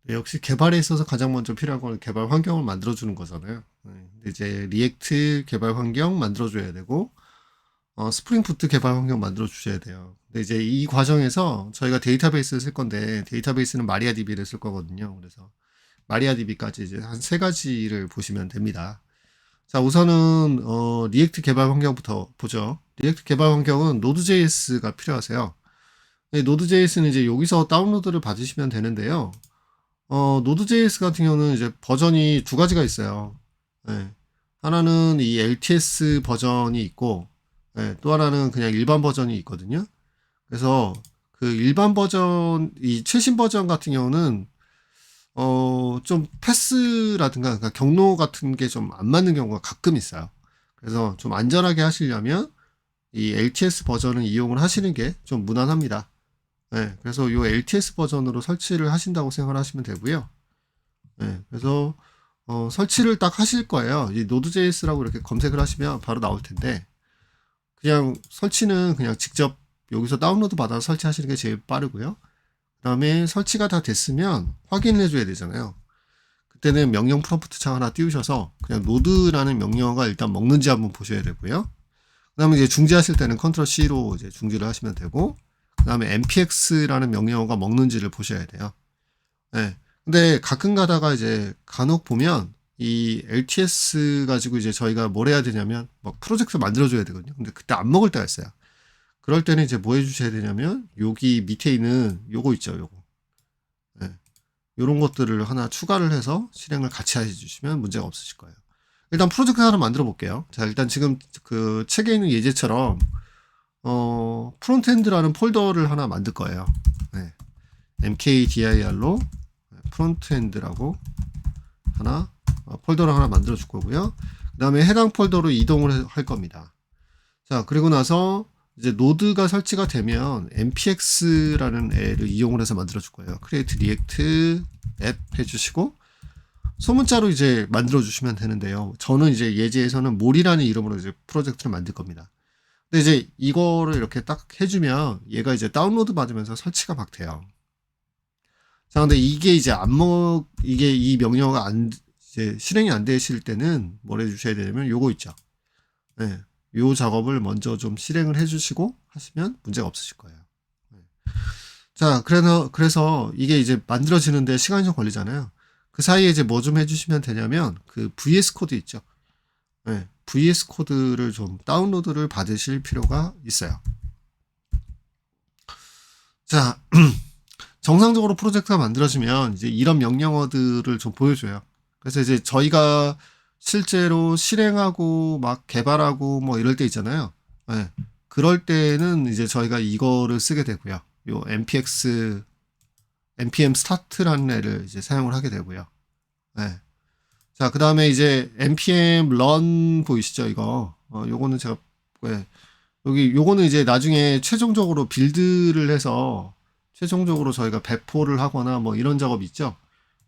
역시 개발에 있어서 가장 먼저 필요한 건 개발 환경을 만들어주는 거잖아요. 근데 이제 리액트 개발 환경 만들어줘야 되고, 스프링 부트 개발 환경 만들어주셔야 돼요. 근데 이제 이 과정에서 저희가 데이터베이스를 쓸 건데, 데이터베이스는 마리아DB를 쓸 거거든요. 그래서 마리아DB까지 이제 한 세 가지를 보시면 됩니다. 자, 우선은, 리액트 개발 환경부터 보죠. 리액트 개발 환경은 노드.js가 필요하세요. 노드.js는 이제 여기서 다운로드를 받으시면 되는데요. 노드.js 같은 경우는 이제 버전이 두 가지가 있어요. 예. 하나는 이 LTS 버전이 있고, 예, 또 하나는 그냥 일반 버전이 있거든요. 그래서 그 일반 버전, 이 최신 버전 같은 경우는, 좀 패스라든가, 그러니까 경로 같은 게 좀 안 맞는 경우가 가끔 있어요. 그래서 좀 안전하게 하시려면 이 LTS 버전을 이용을 하시는 게 좀 무난합니다. 네, 그래서 이 LTS 버전으로 설치를 하신다고 생각하시면 되고요. 네, 그래서 설치를 딱 하실 거예요. 이 Node.js라고 이렇게 검색을 하시면 바로 나올 텐데 그냥 설치는 그냥 직접 여기서 다운로드 받아서 설치하시는 게 제일 빠르고요. 그 다음에 설치가 다 됐으면 확인을 해줘야 되잖아요. 그때는 명령 프롬프트 창 하나 띄우셔서 그냥 노드라는 명령어가 일단 먹는지 한번 보셔야 되고요. 그 다음에 이제 중지하실 때는 컨트롤 C로 이제 중지를 하시면 되고, 그 다음에 npx라는 명령어가 먹는지를 보셔야 돼요. 네. 근데 가끔 가다가 이제 간혹 보면 이 LTS 가지고 이제 저희가 뭘 해야 되냐면 막 프로젝트 만들어줘야 되거든요. 근데 그때 안 먹을 때가 있어요. 그럴 때는 이제 뭐 해주셔야 되냐면 여기 밑에 있는 요거 있죠, 요거. 네. 요런 것들을 하나 추가를 해서 실행을 같이 해주시면 문제가 없으실 거예요. 일단 프로젝트 하나 만들어 볼게요. 자, 일단 지금 그 책에 있는 예제처럼 프론트엔드라는 폴더를 하나 만들 거예요. 네. mkdir로 프론트엔드라고 하나 폴더를 하나 만들어 줄 거고요. 그 다음에 해당 폴더로 이동을 할 겁니다. 자, 그리고 나서 이제 노드가 설치가 되면 npx라는 애를 이용을 해서 만들어 줄 거예요. create react app 해주시고 소문자로 이제 만들어 주시면 되는데요. 저는 이제 예제에서는 몰이라는 이름으로 이제 프로젝트를 만들 겁니다. 근데 이제 이거를 이렇게 딱 해주면 얘가 이제 다운로드 받으면서 설치가 막 돼요. 자, 근데 이게 이제 이게 이 명령어가 이제 실행이 안 되실 때는 뭘 해주셔야 되냐면 요거 있죠. 네. 요 작업을 먼저 좀 실행을 해주시고 하시면 문제가 없으실 거예요. 네. 자, 그래서 이게 이제 만들어지는데 시간이 좀 걸리잖아요. 그 사이에 이제 뭐 좀 해주시면 되냐면 그 VS 코드 있죠. 네. VS 코드를 좀 다운로드를 받으실 필요가 있어요. 자, 정상적으로 프로젝트가 만들어지면 이제 이런 명령어들을 좀 보여줘요. 그래서 이제 저희가 실제로 실행하고 막 개발하고 뭐 이럴 때 있잖아요. 네. 그럴 때는 이제 저희가 이거를 쓰게 되고요. 요 npm start라는 애를 이제 사용을 하게 되고요. 네. 자, 그 다음에 이제 npm run 보이시죠? 이거. 요거는 제가, 네. 요거는 이제 나중에 최종적으로 빌드를 해서 최종적으로 저희가 배포를 하거나 뭐 이런 작업 있죠.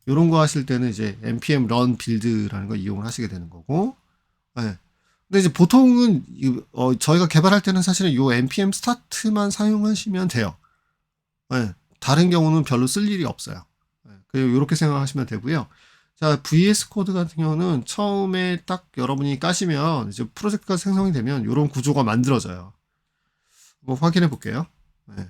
이런 거 하실 때는 이제 npm run build라는 거 이용을 하시게 되는 거고. 네. 근데 이제 보통은 저희가 개발할 때는 사실은 요 npm start만 사용하시면 돼요. 네. 다른 경우는 별로 쓸 일이 없어요. 네. 이렇게 생각하시면 되고요. 자, VS 코드 같은 경우는 처음에 딱 여러분이 까시면 이제 프로젝트가 생성이 되면 이런 구조가 만들어져요. 한번 확인해 볼게요. 네.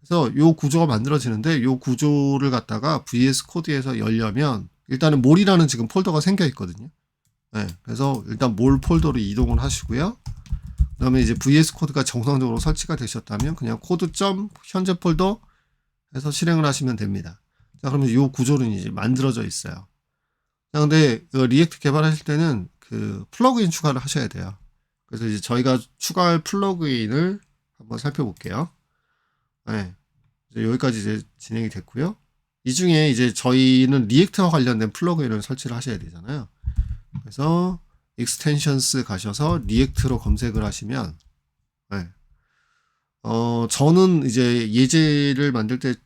그래서 요 구조가 만들어지는데 요 구조를 갖다가 VS 코드에서 열려면 일단은 몰이라는 지금 폴더가 생겨 있거든요. 네. 그래서 일단 몰 폴더로 이동을 하시고요. 그다음에 이제 VS 코드가 정상적으로 설치가 되셨다면 그냥 코드 점 현재 폴더 해서 실행을 하시면 됩니다. 자, 그러면 요 구조는 이제 만들어져 있어요. 자, 근데 리액트 개발하실 때는 그 플러그인 추가를 하셔야 돼요. 그래서 이제 저희가 추가할 플러그인을 한번 살펴볼게요. 네. 이제 여기까지 이제 진행이 됐고요. 이 중에 이제 저희는 리액트와 관련된 플러그인을 설치를 하셔야 되잖아요. 그래서 익스텐션스 가셔서 리액트로 검색을 하시면, 네. 저는 이제 예제를 만들 때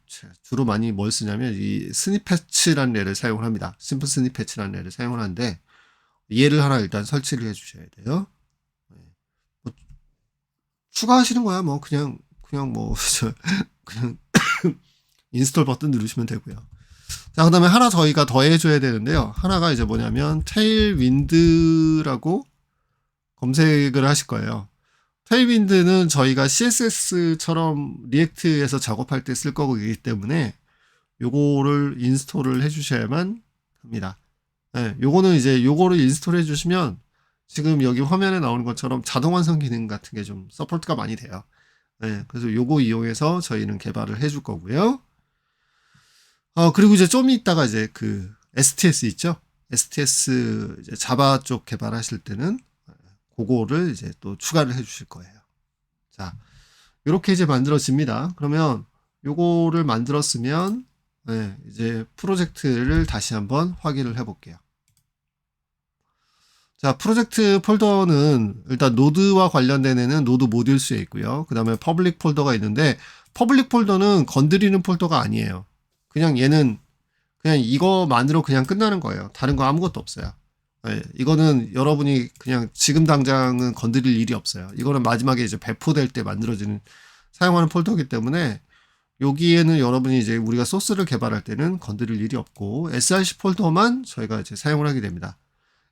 주로 많이 뭘 쓰냐면 이 스니패치라는 례를 사용을 합니다. 심플 스니패치라는 례를 사용을 하는데 얘를 하나 일단 설치를 해 주셔야 돼요. 네. 뭐 추가하시는 거야 뭐 그냥 뭐 그냥 인스톨 버튼 누르시면 되고요. 자, 그 다음에 하나 저희가 더해줘야 되는데요. 하나가 이제 뭐냐면 테일윈드라고 검색을 하실 거예요. 테일윈드는 저희가 CSS처럼 리액트에서 작업할 때 쓸 거기 때문에 요거를 인스톨을 해주셔야만 합니다. 네, 요거는 이제 요거를 인스톨 해주시면 지금 여기 화면에 나오는 것처럼 자동 완성 기능 같은 게 좀 서포트가 많이 돼요. 네, 그래서 요거 이용해서 저희는 개발을 해줄 거고요. 그리고 이제 좀 이따가 이제 그 STS 있죠? STS 이제 자바 쪽 개발하실 때는 그거를 이제 또 추가를 해 주실 거예요. 자, 이렇게 이제 만들어집니다. 그러면 요거를 만들었으면 네, 이제 프로젝트를 다시 한번 확인을 해 볼게요. 자, 프로젝트 폴더는 일단 노드와 관련된 애는 노드 모듈스에 있고요. 그 다음에 퍼블릭 폴더가 있는데 퍼블릭 폴더는 건드리는 폴더가 아니에요. 그냥 얘는 그냥 이거만으로 그냥 끝나는 거예요. 다른 거 아무것도 없어요. 네, 이거는 여러분이 그냥 지금 당장은 건드릴 일이 없어요. 이거는 마지막에 이제 배포될 때 만들어지는 사용하는 폴더이기 때문에 여기에는 여러분이 이제 우리가 소스를 개발할 때는 건드릴 일이 없고 src 폴더만 저희가 이제 사용을 하게 됩니다.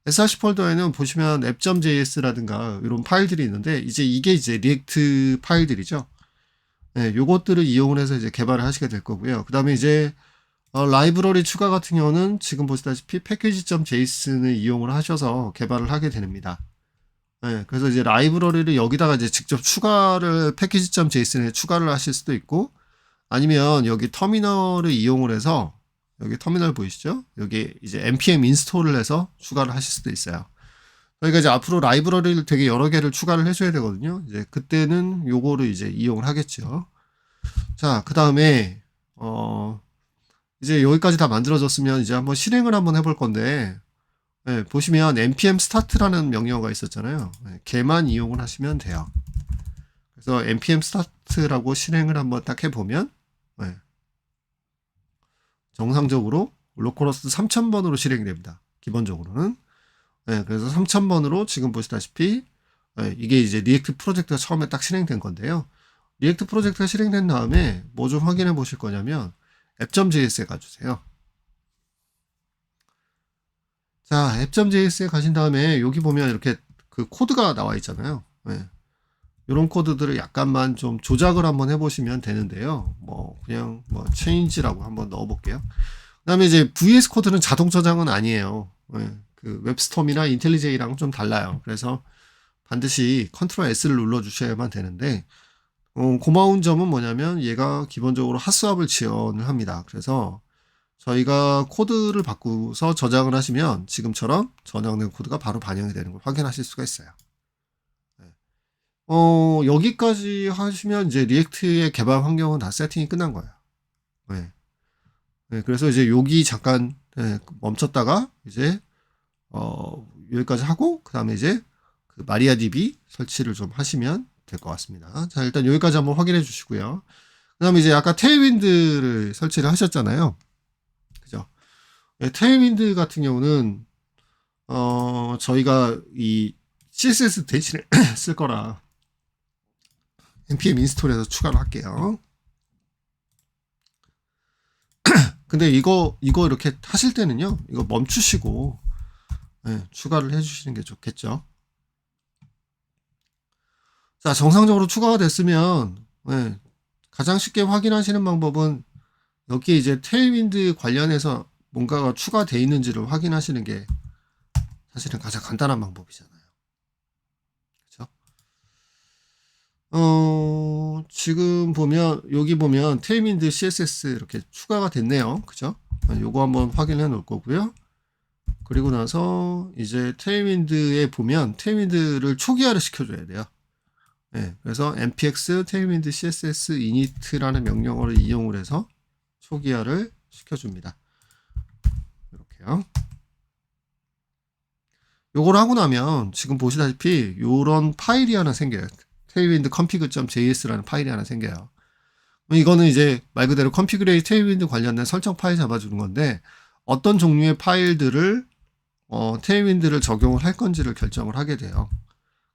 src 폴더에는 보시면 app.js라든가 이런 파일들이 있는데 이제 이게 이제 리액트 파일들이죠. 네, 요것들을 이용을 해서 이제 개발을 하시게 될 거고요. 그 다음에 이제 라이브러리 추가 같은 경우는 지금 보시다시피 패키지.json을 이용을 하셔서 개발을 하게 됩니다. 네, 그래서 이제 라이브러리를 여기다가 이제 직접 추가를 패키지.json에 추가를 하실 수도 있고 아니면 여기 터미널을 이용을 해서 여기 터미널 보이시죠? 여기 이제 npm 인스톨을 해서 추가를 하실 수도 있어요. 그러니까 이제 앞으로 라이브러리를 되게 여러 개를 추가를 해줘야 되거든요. 이제 그때는 요거를 이제 이용을 하겠죠. 자, 그 다음에 이제 여기까지 다 만들어졌으면 이제 한번 실행을 한번 해볼 건데 네, 보시면 npm start라는 명령어가 있었잖아요. 네, 걔만 이용을 하시면 돼요. 그래서 npm start라고 실행을 한번 딱 해보면 네, 정상적으로 로컬호스트 3000번으로 실행이 됩니다. 기본적으로는. 네, 그래서 3000번으로 지금 보시다시피 네, 이게 이제 리액트 프로젝트가 처음에 딱 실행된 건데요. 리액트 프로젝트가 실행된 다음에 뭐 좀 확인해 보실 거냐면 app.js에 가주세요. 자, app.js에 가신 다음에 여기 보면 이렇게 그 코드가 나와 있잖아요. 네. 이런 코드들을 약간만 좀 조작을 한번 해보시면 되는데요. 뭐 그냥 뭐 change라고 한번 넣어볼게요. 그다음에 이제 VS 코드는 자동 저장은 아니에요. 네. 그 웹스톰이나 인텔리제이랑 좀 달라요. 그래서 반드시 컨트롤 S를 눌러 주셔야만 되는데 고마운 점은 뭐냐면 얘가 기본적으로 핫스왑을 지원을 합니다. 그래서 저희가 코드를 바꾸서 저장을 하시면 지금처럼 저장된 코드가 바로 반영이 되는 걸 확인하실 수가 있어요. 여기까지 하시면 이제 리액트의 개발 환경은 다 세팅이 끝난 거예요. 네. 네, 그래서 이제 여기 잠깐 네, 멈췄다가 이제 여기까지 하고 그 다음에 이제 그 마리아DB 설치를 좀 하시면 될 것 같습니다. 자, 일단 여기까지 한번 확인해 주시고요. 그 다음에 이제 아까 테일윈드를 설치를 하셨잖아요. 그죠? 네, 테일윈드 같은 경우는 저희가 이 CSS 대신에 쓸 거라 npm 인스톨해서 추가를 할게요. 근데 이거 이렇게 하실 때는요, 이거 멈추시고 네, 추가를 해주시는 게 좋겠죠. 자, 정상적으로 추가가 됐으면 네, 가장 쉽게 확인하시는 방법은 여기 이제 테일윈드 관련해서 뭔가가 추가되어 있는지를 확인하시는 게 사실은 가장 간단한 방법이잖아요. 그렇죠? 지금 보면 여기 보면 테일윈드 CSS 이렇게 추가가 됐네요. 그죠? 요거 한번 확인해 놓을 거고요. 그리고 나서 이제 테일윈드에 보면 테일윈드를 초기화를 시켜줘야 돼요. 네, 그래서 npx tailwind css init라는 명령어를 이용을 해서 초기화를 시켜줍니다. 이렇게요. 요걸 하고 나면 지금 보시다시피 요런 파일이 하나 생겨요. tailwind config.js라는 파일이 하나 생겨요. 이거는 이제 말 그대로 configure tailwind 관련된 설정 파일 잡아주는 건데 어떤 종류의 파일들을 테일윈드를 적용을 할 건지를 결정을 하게 돼요.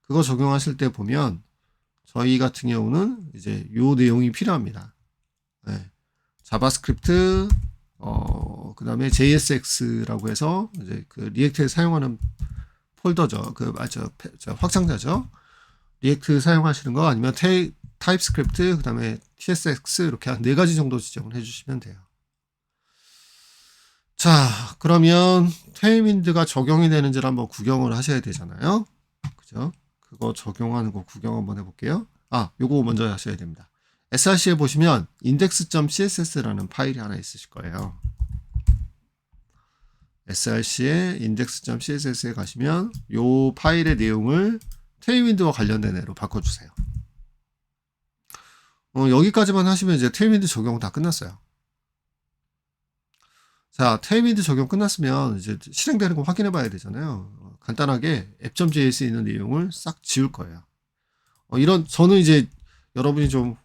그거 적용하실 때 보면 저희 같은 경우는 이제 요 내용이 필요합니다. 네. 자바스크립트, 그 그 다음에 JSX라고 해서 이제 그 리액트에 사용하는 폴더죠. 확장자죠. 리액트 사용하시는 거 아니면 타입스크립트, 그 다음에 TSX 이렇게 한 4가지 정도 지정을 해주시면 돼요. 자, 그러면 테일윈드가 적용이 되는지를 한번 구경을 하셔야 되잖아요. 그죠? 그거 적용하는 거 구경 한번 해볼게요. 요거 먼저 하셔야 됩니다. src에 보시면 index.css라는 파일이 하나 있으실 거예요. src의 index.css에 가시면 요 파일의 내용을 테일윈드와 관련된 애로 바꿔주세요. 여기까지만 하시면 이제 테일윈드 적용 다 끝났어요. 자, 테일윈드 적용 끝났으면 이제 실행되는 거 확인해 봐야 되잖아요. 간단하게 app.js에 있는 내용을 싹 지울 거예요. 저는 이제 여러분이 좀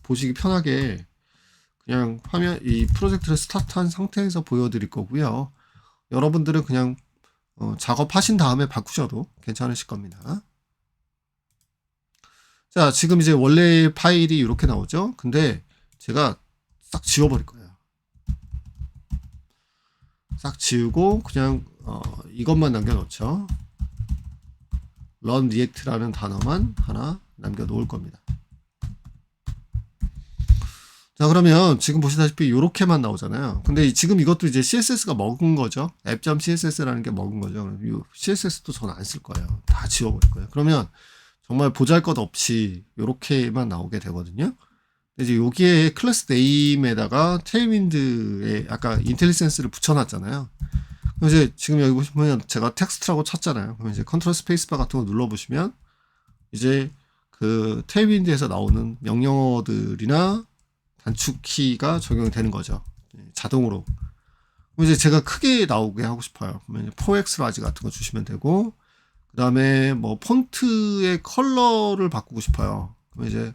보시기 편하게 그냥 화면 이 프로젝트를 스타트한 상태에서 보여드릴 거고요. 여러분들은 그냥 작업하신 다음에 바꾸셔도 괜찮으실 겁니다. 자, 지금 이제 원래 파일이 이렇게 나오죠. 근데 제가 싹 지워버릴 거예요. 싹 지우고 그냥 이것만 남겨놓죠. run react라는 단어만 하나 남겨놓을 겁니다. 자, 그러면 지금 보시다시피 이렇게만 나오잖아요. 근데 지금 이것도 이제 CSS가 먹은 거죠. app.css라는 게 먹은 거죠. 이 CSS도 저는 안 쓸 거예요. 다 지워버릴 거예요. 그러면 정말 보잘것없이 이렇게만 나오게 되거든요. 이제 여기에 클래스 네임에다가 테일윈드에 아까 인텔리센스를 붙여놨잖아요. 그럼 이제 지금 여기 보시면 제가 텍스트라고 쳤잖아요. 그러면 이제 컨트롤 스페이스바 같은 거 눌러보시면 이제 그 테일윈드에서 나오는 명령어들이나 단축키가 적용이 되는 거죠. 자동으로. 그럼 이제 제가 크게 나오게 하고 싶어요. 그러면 4x 라지 같은 거 주시면 되고, 그 다음에 뭐 폰트의 컬러를 바꾸고 싶어요. 그러면 이제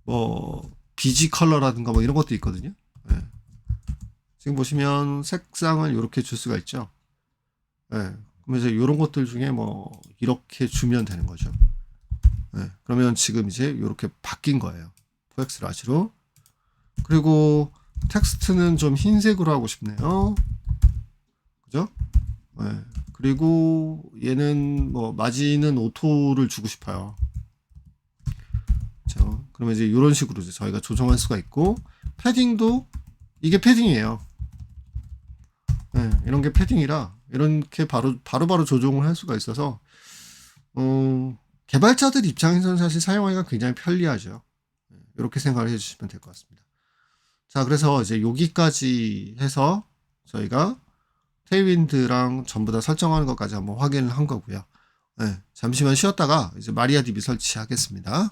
뭐 BG 컬러라든가 뭐 이런 것도 있거든요. 네. 지금 보시면 색상을 이렇게 줄 수가 있죠. 네. 그러면 이제 이런 것들 중에 뭐 이렇게 주면 되는 거죠. 네. 그러면 지금 이제 이렇게 바뀐 거예요. 4x 라지로. 그리고 텍스트는 좀 흰색으로 하고 싶네요. 그죠? 네. 그리고 얘는 뭐 마진은 오토를 주고 싶어요. 그렇죠? 그러면 이제 이런 식으로 이제 저희가 조정할 수가 있고, 패딩도 이게 패딩이에요. 네, 이런 게 패딩이라 이렇게 바로 조정을 할 수가 있어서 개발자들 입장에서는 사실 사용하기가 굉장히 편리하죠. 이렇게 생각을 해주시면 될 것 같습니다. 자, 그래서 이제 여기까지 해서 저희가 테일윈드랑 전부 다 설정하는 것까지 한번 확인을 한 거고요. 네, 잠시만 쉬었다가 이제 마리아DB 설치하겠습니다.